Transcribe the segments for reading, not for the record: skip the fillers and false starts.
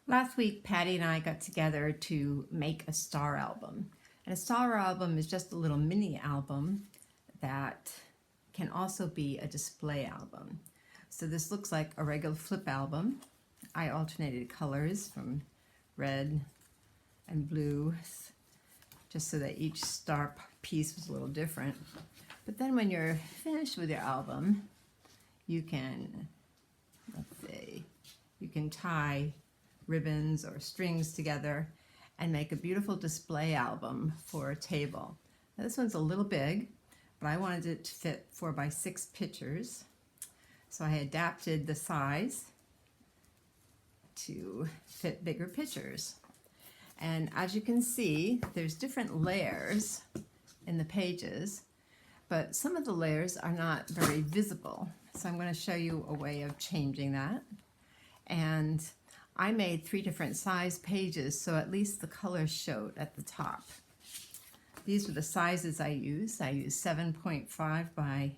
Last week, Patty and I got together to make a star album. And a star album is just a little mini album that can also be a display album. So this looks like a regular flip album. I alternated colors from red and blue just so that each star piece was a little different. But then when you're finished with your album, you can, you can tie ribbons or strings together and make a beautiful display album for a table. Now, this one's a little big, but I wanted it to fit 4x6 pictures. So I adapted the size to fit bigger pictures. And as you can see, there's different layers in the pages, but some of the layers are not very visible. So I'm going to show you a way of changing that. And I made 3 different size pages, so at least the colors showed at the top. These were the sizes I used. I used 7.5 by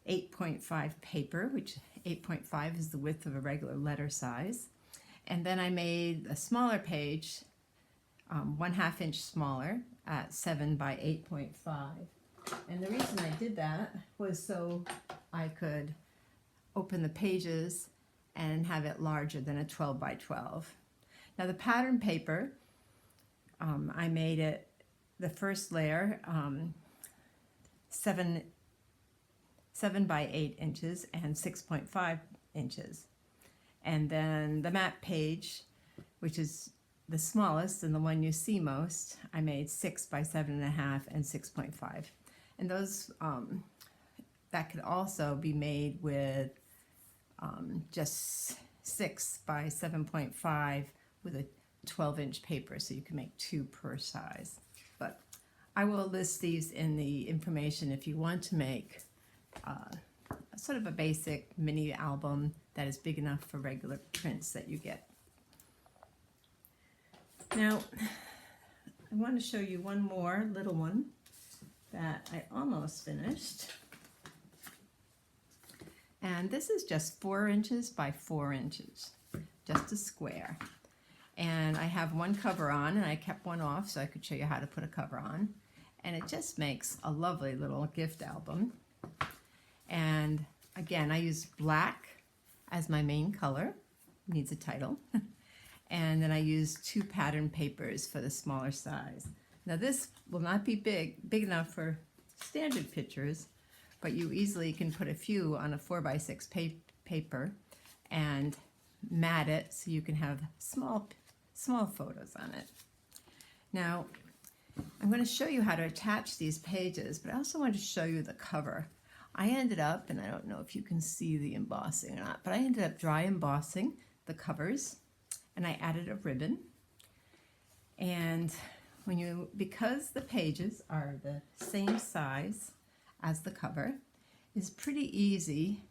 8.5 paper, which 8.5 is the width of a regular letter size. And then I made a smaller page, 1/2 inch smaller at 7 by 8.5. And the reason I did that was so I could open the pages and have it larger than a 12 by 12. Now the pattern paper, I made it, the first layer, 7 by 8 inches and 6.5 inches. And then the map page, which is the smallest and the one you see most, I made 6 by 7.5 and 6.5. And those, that could also be made with just 6 by 7.5 with a 12-inch paper, so you can make 2 per size. But I will list these in the information if you want to make sort of a basic mini album that is big enough for regular prints that you get. Now, I want to show you one more little one that I almost finished. And this is just 4 inches by 4 inches, just a square. And I have one cover on, and I kept one off so I could show you how to put a cover on. And it just makes a lovely little gift album. And again, I used black as my main color, needs a title. And then I used 2 pattern papers for the smaller size. Now this will not be big enough for standard pictures, but you easily can put a few on a 4x6 paper and mat it so you can have small photos on it. Now, I'm going to show you how to attach these pages, but I also want to show you the cover. I ended up, and I don't know if you can see the embossing or not, but I ended up dry embossing the covers, and I added a ribbon. And because the pages are the same size as the cover, it's pretty easy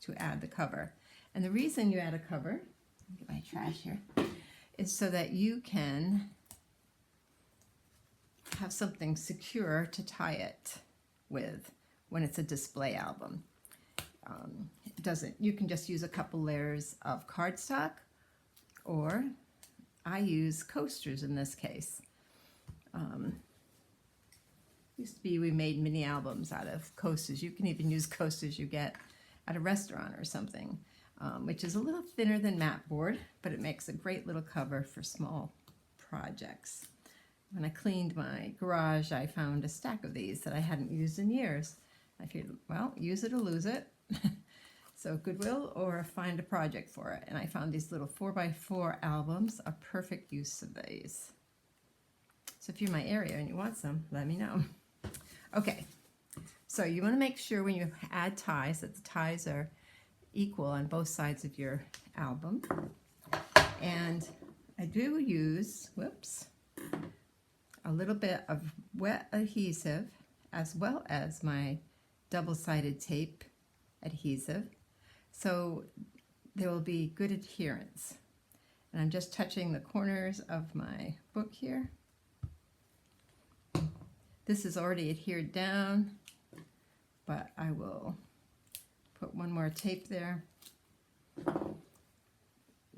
to add the cover. And the reason you add a cover, get my trash here, is so that you can have something secure to tie it with when it's a display album. You can just use a couple layers of cardstock, or I use coasters in this case. Used to be we made mini albums out of coasters. You can even use coasters you get at a restaurant or something, which is a little thinner than mat board, but it makes a great little cover for small projects. When I cleaned my garage, I found a stack of these that I hadn't used in years. I figured, well, use it or lose it. So Goodwill or find a project for it. And I found these little 4x4 albums, a perfect use of these. So if you're in my area and you want some, let me know. Okay, so you want to make sure when you add ties that the ties are equal on both sides of your album. And I do use, a little bit of wet adhesive as well as my double-sided tape adhesive, so there will be good adherence. And I'm just touching the corners of my book here. This is already adhered down, but I will put one more tape there.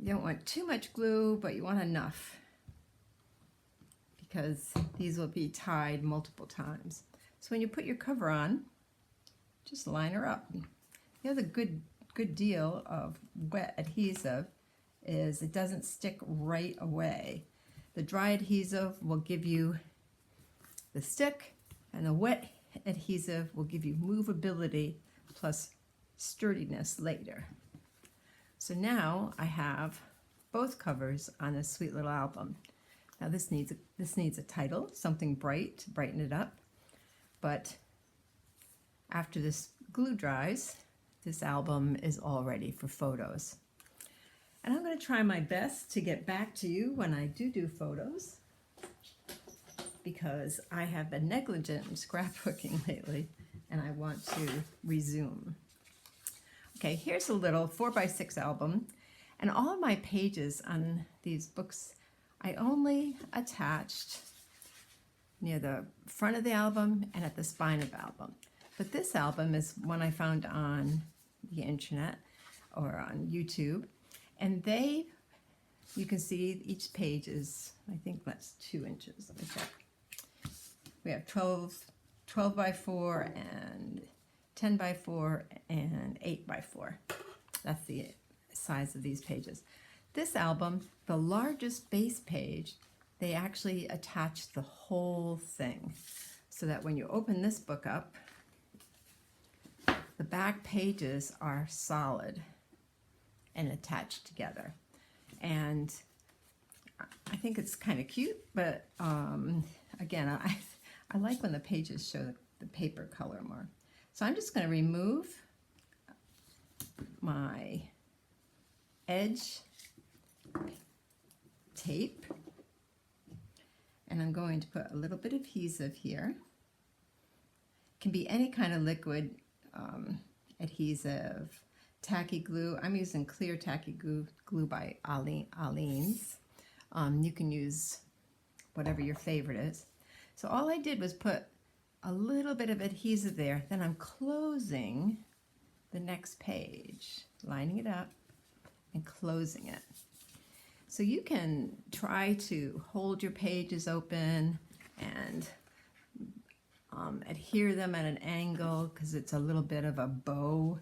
You don't want too much glue, but you want enough, because these will be tied multiple times. So when you put your cover on, just line her up. The other good deal of wet adhesive is it doesn't stick right away. The dry adhesive will give you the stick, and the wet adhesive will give you movability plus sturdiness later. So now I have both covers on this sweet little album. Now this needs a title, something bright to brighten it up. But after this glue dries, this album is all ready for photos. And I'm going to try my best to get back to you when I do photos, because I have been negligent in scrapbooking lately and I want to resume. Okay, here's a little 4x6 album, and all of my pages on these books I only attached near the front of the album and at the spine of the album. But this album is one I found on the internet or on YouTube, and you can see each page is, I think that's 2 inches. Let me check. We have 12 by 4 and 10 by 4 and 8 by 4. That's the size of these pages. This album, the largest base page, they actually attach the whole thing, so that when you open this book up, the back pages are solid and attached together. And I think it's kind of cute, but again, I like when the pages show the paper color more. So I'm just going to remove my edge tape, and I'm going to put a little bit of adhesive here. It can be any kind of liquid adhesive, tacky glue. I'm using clear tacky glue by Alayne's. You can use whatever your favorite is. So all I did was put a little bit of adhesive there, then I'm closing the next page, lining it up and closing it. So you can try to hold your pages open and adhere them at an angle, because it's a little bit of a bow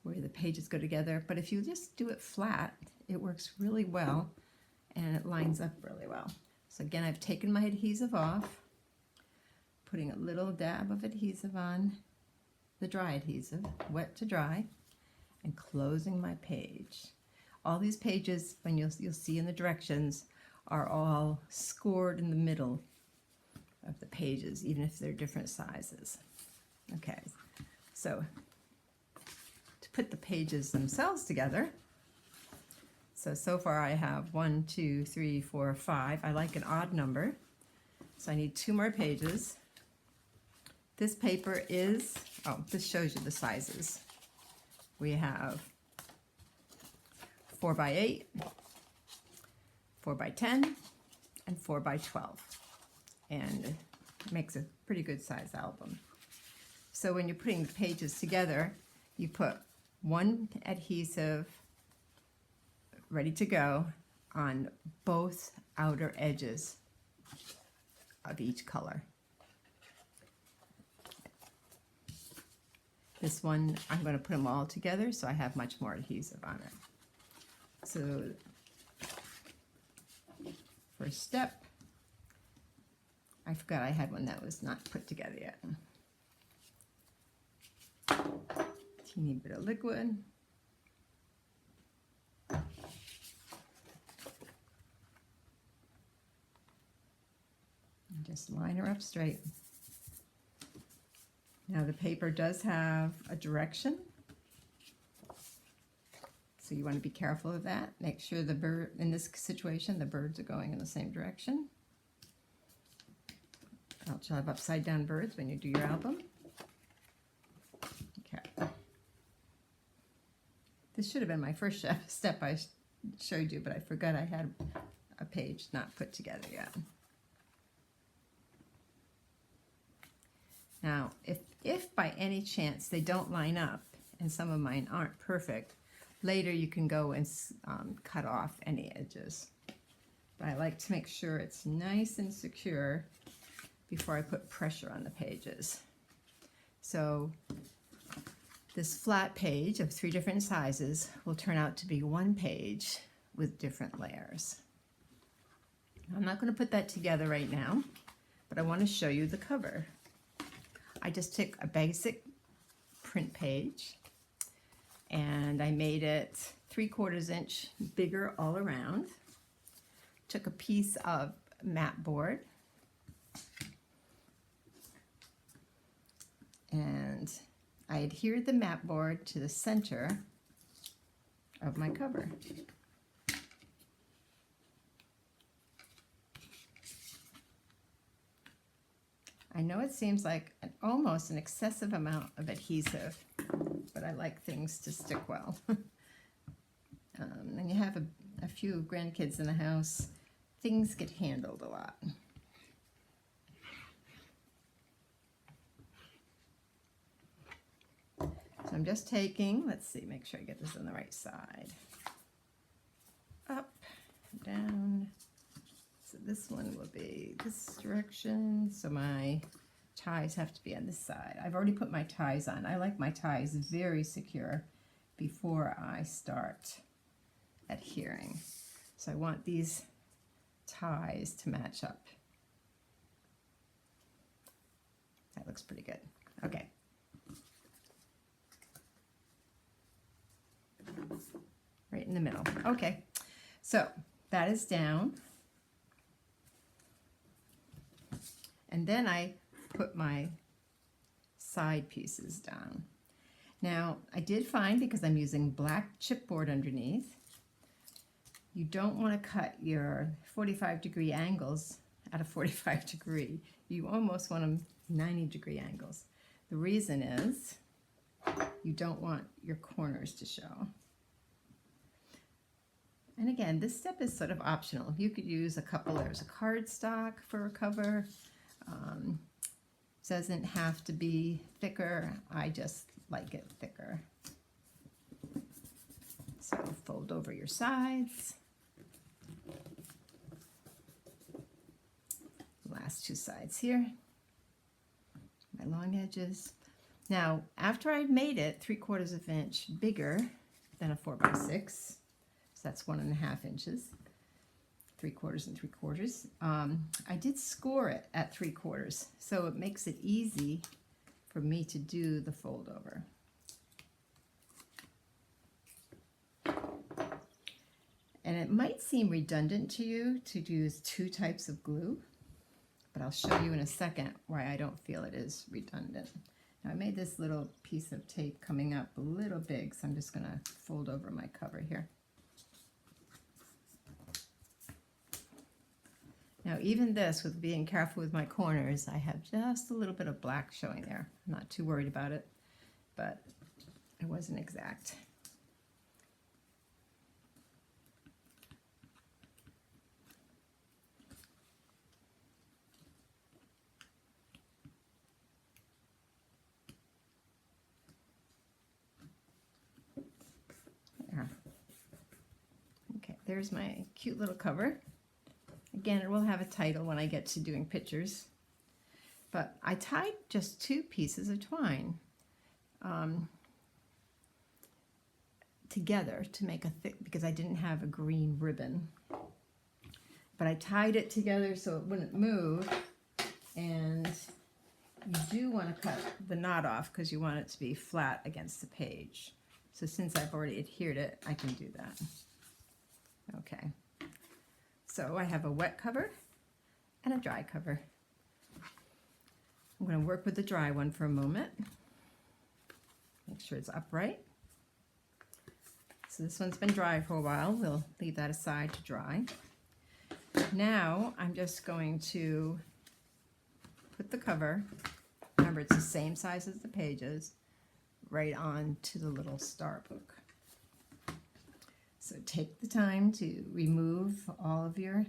where the pages go together. But if you just do it flat, it works really well and it lines up really well. So again, I've taken my adhesive off, putting a little dab of adhesive on the dry adhesive, wet to dry, and closing my page. All these pages, when you'll see in the directions, are all scored in the middle of the pages, even if they're different sizes. Okay, so to put the pages themselves together, so far I have 1, 2, 3, 4, 5. I like an odd number, so I need 2 more pages. This paper is, this shows you the sizes. We have 4 by 8, 4 by 10, and 4 by 12. And it makes a pretty good size album. So when you're putting the pages together, you put one adhesive ready to go on both outer edges of each color. This one, I'm going to put them all together so I have much more adhesive on it. So, first step, I forgot I had one that was not put together yet. Teeny bit of liquid. And just line her up straight. Now the paper does have a direction, so you want to be careful of that. Make sure the bird, in this situation, the birds are going in the same direction. Don't have upside down birds when you do your album. Okay. This should have been my first step I showed you, but I forgot I had a page not put together yet. Now, if by any chance they don't line up, and some of mine aren't perfect, Later you can go and cut off any edges. But I like to make sure it's nice and secure before I put pressure on the pages. So this flat page of 3 different sizes will turn out to be one page with different layers. I'm not going to put that together right now, but I want to show you the cover. I just took a basic print page and I made it 3/4 inch bigger all around. Took a piece of mat board and I adhered the mat board to the center of my cover. I know it seems like almost an excessive amount of adhesive, but I like things to stick well. And you have a few grandkids in the house, things get handled a lot. So I'm just taking, let's see, make sure I get this on the right side. Up, down. So this one will be this direction. So my ties have to be on this side. I've already put my ties on. I like my ties very secure before I start adhering. So I want these ties to match up. That looks pretty good. Okay. Right in the middle. Okay. So that is down. And then I put my side pieces down. Now, I did find, because I'm using black chipboard underneath, you don't want to cut your 45-degree angles at a 45-degree. You almost want them 90-degree angles. The reason is you don't want your corners to show. And again, this step is sort of optional. You could use a couple layers of cardstock for a cover. Doesn't have to be thicker. I just like it thicker. So fold over your sides. Last 2 sides here. My long edges. Now, after I made it 3/4 inch bigger than a 4x6, so that's 1.5 inches. 3/4 and 3/4. I did score it at 3/4, so it makes it easy for me to do the fold over. And it might seem redundant to you to use 2 types of glue, but I'll show you in a second why I don't feel it is redundant. Now I made this little piece of tape coming up a little big, so I'm just going to fold over my cover here. Now even this, with being careful with my corners, I have just a little bit of black showing there. I'm not too worried about it, but it wasn't exact. There. Okay, there's my cute little cover. Again, it will have a title when I get to doing pictures. But I tied just 2 pieces of twine together to make a thick, because I didn't have a green ribbon. But I tied it together so it wouldn't move. And you do want to cut the knot off because you want it to be flat against the page. So since I've already adhered it, I can do that. Okay. So I have a wet cover and a dry cover. I'm going to work with the dry one for a moment. Make sure it's upright. So this one's been dry for a while. We'll leave that aside to dry. Now I'm just going to put the cover, remember it's the same size as the pages, right on to the little star book. So take the time to remove all of your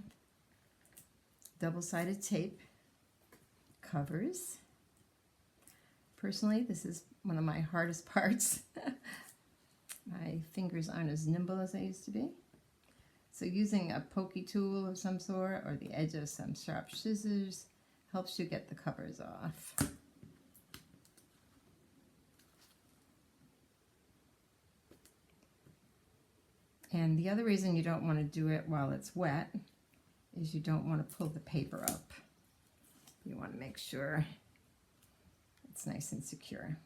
double-sided tape covers. Personally, this is one of my hardest parts. My fingers aren't as nimble as they used to be. So using a pokey tool of some sort or the edge of some sharp scissors helps you get the covers off. And the other reason you don't want to do it while it's wet is you don't want to pull the paper up. You want to make sure it's nice and secure.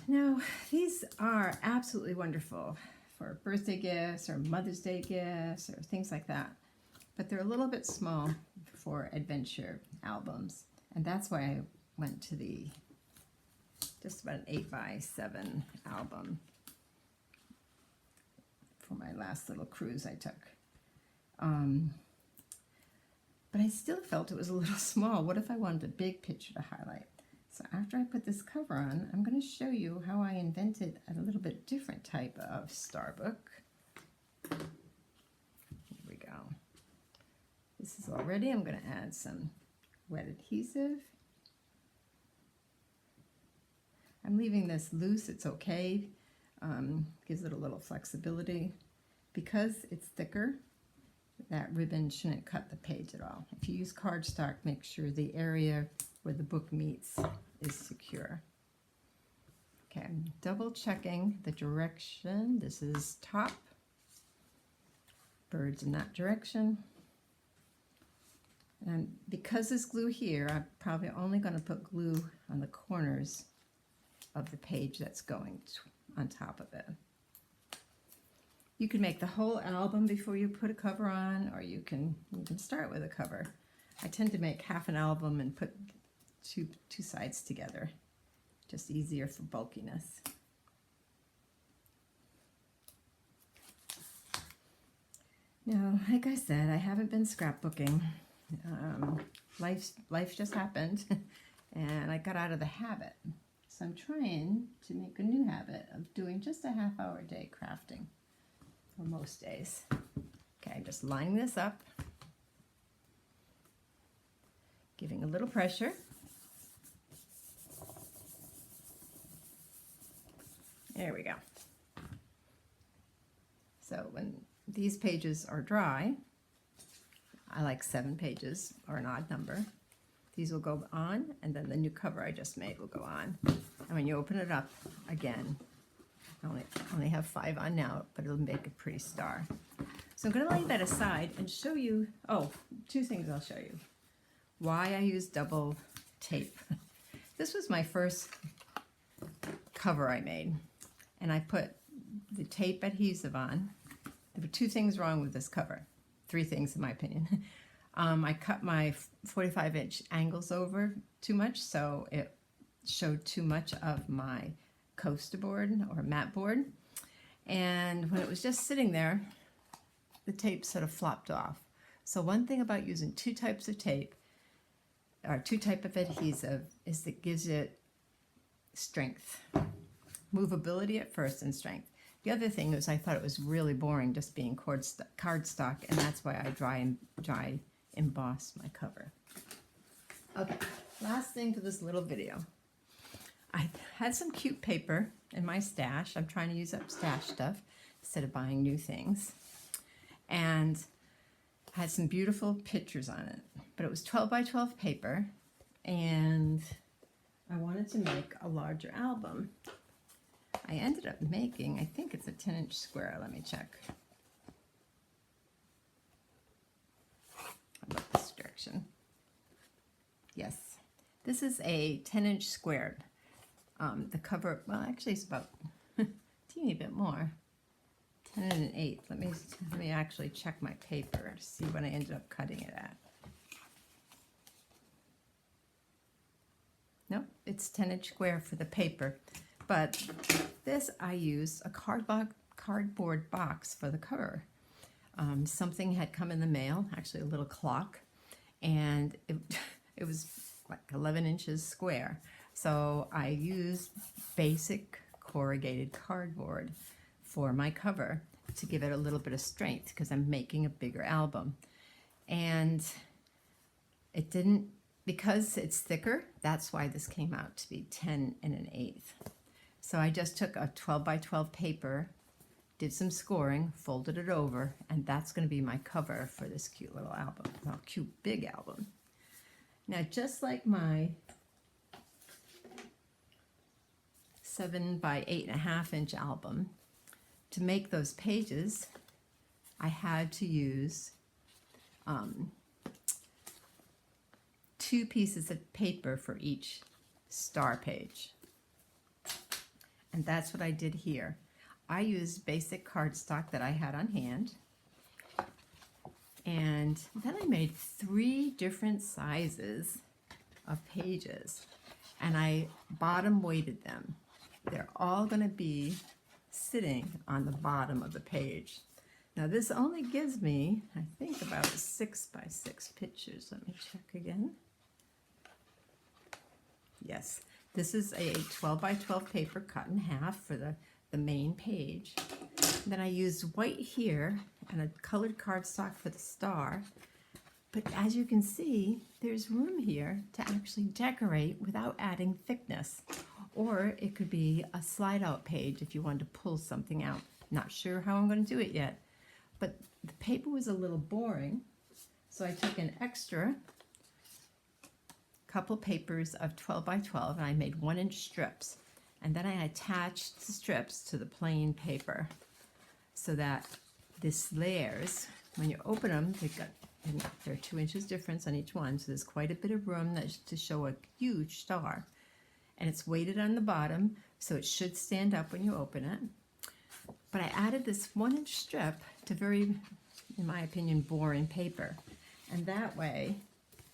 Now, these are absolutely wonderful for birthday gifts or Mother's Day gifts or things like that. But they're a little bit small for adventure albums. And that's why I went to the just about an 8x7 album for my last little cruise I took. But I still felt it was a little small. What if I wanted a big picture to highlight? So after I put this cover on, I'm going to show you how I invented a little bit different type of star book. Here we go. This is all ready. I'm going to add some wet adhesive. I'm leaving this loose. It's okay. Gives it a little flexibility. Because it's thicker, that ribbon shouldn't cut the page at all. If you use cardstock, make sure the area where the book meets is secure. Okay, I'm double checking the direction. This is top, birds in that direction. And because there's glue here, I'm probably only going to put glue on the corners of the page that's going on top of it. You can make the whole album before you put a cover on, or you can start with a cover. I tend to make half an album and put two sides together. Just easier for bulkiness. Now, like I said, I haven't been scrapbooking. Life just happened, and I got out of the habit. So I'm trying to make a new habit of doing just a half-hour a day crafting. For most days. Okay, I'm just lining this up, giving a little pressure. There we go. So when these pages are dry, I like 7 pages or an odd number. These will go on, and then the new cover I just made will go on. And when you open it up again, I only have 5 on now, but it'll make a pretty star. So I'm going to lay that aside and show you, 2 things I'll show you. Why I use double tape. This was my first cover I made, and I put the tape adhesive on. There were 2 things wrong with this cover. 3 things in my opinion. I cut my 45-inch angles over too much, so it showed too much of my coaster board or mat board, and when it was just sitting there, the tape sort of flopped off. So one thing about using 2 types of tape or 2 types of adhesive is that it gives it strength, movability at first and strength. The other thing is I thought it was really boring just being cardstock, and that's why I dry emboss my cover. Okay, last thing for this little video. I had some cute paper in my stash. I'm trying to use up stash stuff instead of buying new things. And I had some beautiful pictures on it. But it was 12 by 12 paper, and I wanted to make a larger album. I ended up making, I think it's a 10-inch square. Let me check. How about this direction? Yes. This is a 10-inch square. The cover, well, actually it's about a teeny bit more, 10 1/8. Let me actually check my paper to see what I ended up cutting it at. Nope, it's 10-inch square for the paper, but this I used a cardboard box for the cover. Something had come in the mail, actually a little clock, and it was like 11 inches square. So I used basic corrugated cardboard for my cover to give it a little bit of strength because I'm making a bigger album. And it didn't, because it's thicker, that's why this came out to be 10 1/8. So I just took a 12 by 12 paper, did some scoring, folded it over, and that's going to be my cover for this cute little album, well, cute big album. Now, just like my 7 by 8.5 inch album, to make those pages, I had to use 2 pieces of paper for each star page. And that's what I did here. I used basic cardstock that I had on hand. And then I made 3 different sizes of pages. And I bottom weighted them. They're all going to be sitting on the bottom of the page. Now this only gives me, I think, about 6 by 6 pictures. Let me check again. Yes, this is a 12 by 12 paper cut in half for the main page. Then I used white here and a colored cardstock for the star. But as you can see, there's room here to actually decorate without adding thickness. Or it could be a slide out page if you wanted to pull something out. Not sure how I'm going to do it yet. But the paper was a little boring, so I took an extra couple papers of 12 by 12 and I made 1-inch strips. And then I attached the strips to the plain paper so that this layers, when you open them, they're 2 inches difference on each one, so there's quite a bit of room to show a huge star. And it's weighted on the bottom, so it should stand up when you open it. But I added this 1-inch strip to very, in my opinion, boring paper. And that way,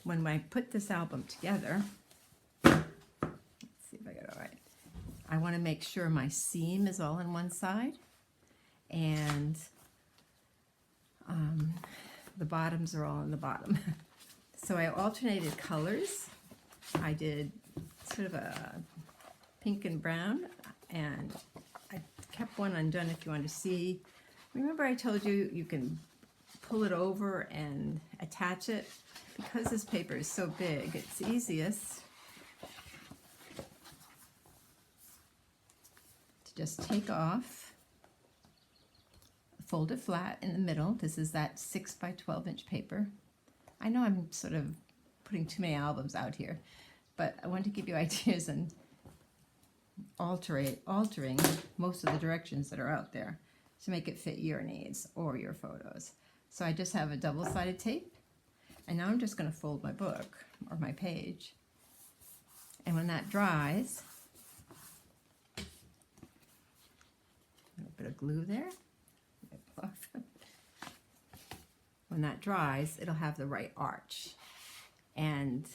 when I put this album together, let's see if I got it all right. I want to make sure my seam is all on one side and the bottoms are all on the bottom. So I alternated colors. I did sort of a pink and brown, and I kept one undone if you want to see. Remember I told you you can pull it over and attach it? Because this paper is so big, it's easiest to just take off, fold it flat in the middle. This is that 6 by 12 inch paper. I know I'm sort of putting too many albums out here, but I want to give you ideas and altering most of the directions that are out there to make it fit your needs or your photos. So I just have a double-sided tape, and now I'm just going to fold my book or my page. And when that dries, a little bit of glue there. When that dries, it'll have the right arch. And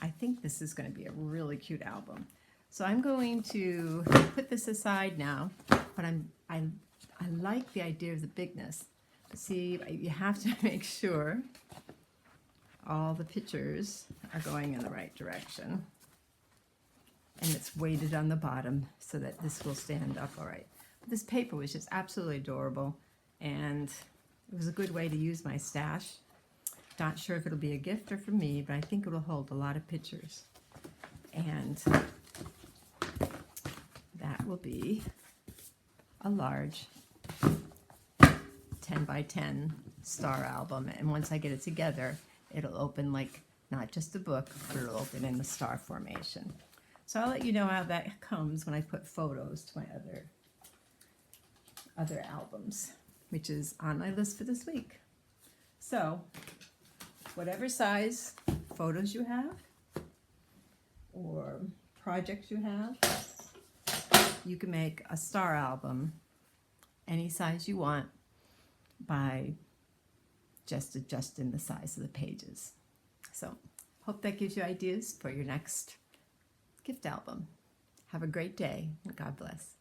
I think this is going to be a really cute album. So I'm going to put this aside now, but I like the idea of the bigness. But see, you have to make sure all the pictures are going in the right direction. And it's weighted on the bottom so that this will stand up all right. But this paper was just absolutely adorable, and it was a good way to use my stash. Not sure if it'll be a gift or for me, but I think it'll hold a lot of pictures. And that will be a large 10 by 10 star album. And once I get it together, it'll open like not just a book, but it'll open in the star formation. So I'll let you know how that comes when I put photos to my other albums, which is on my list for this week. So whatever size photos you have or projects you have, you can make a star album any size you want by just adjusting the size of the pages. So hope that gives you ideas for your next gift album. Have a great day, and God bless.